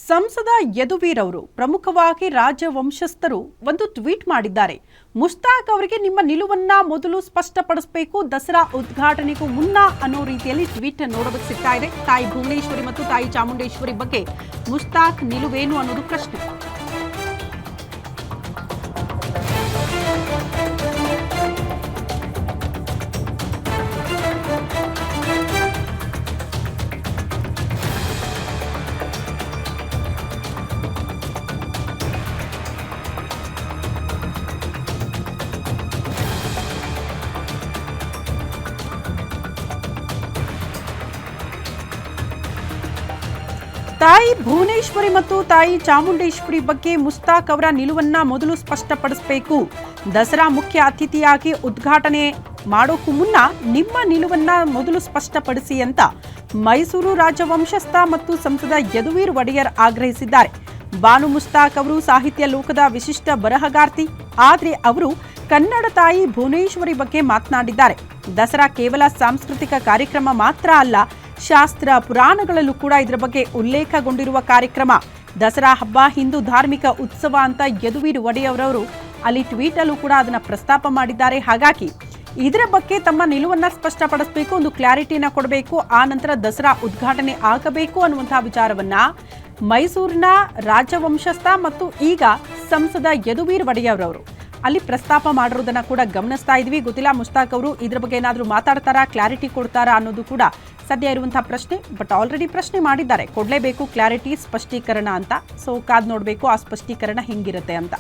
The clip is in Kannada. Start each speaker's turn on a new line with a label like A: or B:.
A: ಸಂಸದ ಯದುವೀರ್ ಅವರು ಪ್ರಮುಖವಾಗಿ ರಾಜವಂಶಸ್ಥರು ಒಂದು ಟ್ವೀಟ್ ಮಾಡಿದ್ದಾರೆ. ಮುಷ್ತಾಕ್ ಅವರಿಗೆ ನಿಮ್ಮ ನಿಲುವನ್ನ ಮೊದಲು ಸ್ಪಷ್ಟಪಡಿಸಬೇಕು, ದಸರಾ ಉದ್ಘಾಟನೆಗೂ ಮುನ್ನ ಅನ್ನೋ ರೀತಿಯಲ್ಲಿ ಟ್ವೀಟ್ ನೋಡೋದಕ್ಕೆ ಸಿಗ್ತಾ ಇದೆ. ತಾಯಿ ಭುವನೇಶ್ವರಿ ಮತ್ತು ತಾಯಿ ಚಾಮುಂಡೇಶ್ವರಿ ಬಗ್ಗೆ ಮುಷ್ತಾಕ್ ನಿಲುವೇನು ಅನ್ನೋದು ಪ್ರಶ್ನೆ. ತಾಯಿ ಭುವನೇಶ್ವರಿ ಮತ್ತು ತಾಯಿ ಚಾಮುಂಡೇಶ್ವರಿ ಬಗ್ಗೆ ಮುಷ್ತಾಕ್ ಅವರ ನಿಲುವನ್ನ ಮೊದಲು ಸ್ಪಷ್ಟಪಡಿಸಬೇಕು. ದಸರಾ ಮುಖ್ಯ ಅತಿಥಿಯಾಗಿ ಉದ್ಘಾಟನೆ ಮಾಡೋಕ್ಕೂ ಮುನ್ನ ನಿಮ್ಮ ನಿಲುವನ್ನ ಮೊದಲು ಸ್ಪಷ್ಟಪಡಿಸಿ ಅಂತ ಮೈಸೂರು ರಾಜವಂಶಸ್ಥ ಮತ್ತು ಸಂಸದ ಯದುವೀರ್ ಒಡೆಯರ್ ಆಗ್ರಹಿಸಿದ್ದಾರೆ. ಬಾನು ಮುಷ್ತಾಕ್ ಅವರು ಸಾಹಿತ್ಯ ಲೋಕದ ವಿಶಿಷ್ಟ ಬರಹಗಾರ್ತಿ, ಆದರೆ ಅವರು ಕನ್ನಡ ತಾಯಿ ಭುವನೇಶ್ವರಿ ಬಗ್ಗೆ ಮಾತನಾಡಿದ್ದಾರೆ. ದಸರಾ ಕೇವಲ ಸಾಂಸ್ಕೃತಿಕ ಕಾರ್ಯಕ್ರಮ ಮಾತ್ರ ಅಲ್ಲ, ಶಾಸ್ತ್ರ ಪುರಾಣಗಳಲ್ಲೂ ಕೂಡ ಇದರ ಬಗ್ಗೆ ಉಲ್ಲೇಖಗೊಂಡಿರುವ ಕಾರ್ಯಕ್ರಮ. ದಸರಾ ಹಬ್ಬ ಹಿಂದೂ ಧಾರ್ಮಿಕ ಉತ್ಸವ ಅಂತ ಯದುವೀರ್ ಒಡೆಯರ್ ಅಲ್ಲಿ ಟ್ವೀಟ್ ಅಲ್ಲೂ ಕೂಡ ಅದನ್ನ ಪ್ರಸ್ತಾಪ ಮಾಡಿದ್ದಾರೆ. ಹಾಗಾಗಿ ಇದರ ಬಗ್ಗೆ ತಮ್ಮ ನಿಲುವನ್ನ ಸ್ಪಷ್ಟಪಡಿಸಬೇಕು, ಒಂದು ಕ್ಲಾರಿಟಿನ ಕೊಡಬೇಕು, ಆ ನಂತರ ದಸರಾ ಉದ್ಘಾಟನೆ ಆಗಬೇಕು ಅನ್ನುವಂತಹ ವಿಚಾರವನ್ನ ಮೈಸೂರಿನ ರಾಜವಂಶಸ್ಥ ಮತ್ತು ಈಗ ಸಂಸದ ಯದುವೀರ್ ಒಡೆಯರ್ ಅವರು ಅಲ್ಲಿ ಪ್ರಸ್ತಾಪ ಮಾಡಿರೋದನ್ನ ಕೂಡ ಗಮನಿಸ್ತಾ ಇದ್ವಿ. ಗೊತ್ತಿಲ್ಲ ಮುಷ್ತಾಕ್ ಅವರು ಇದ್ರ ಬಗ್ಗೆ ಏನಾದರೂ ಮಾತಾಡ್ತಾರಾ, ಕ್ಲಾರಿಟಿ ಕೊಡ್ತಾರಾ ಅನ್ನೋದು ಕೂಡ ಸದ್ಯ ಇರುವಂತಹ ಪ್ರಶ್ನೆ. ಬಟ್ ಆಲ್ರೆಡಿ ಪ್ರಶ್ನೆ ಮಾಡಿದ್ದಾರೆ, ಕೊಡಲೇಬೇಕು ಕ್ಲಾರಿಟಿ, ಸ್ಪಷ್ಟೀಕರಣ ಅಂತ. ಸೊ ಕಾದ್ ನೋಡಬೇಕು ಆ ಸ್ಪಷ್ಟೀಕರಣ ಹಿಂಗಿರುತ್ತೆ ಅಂತ.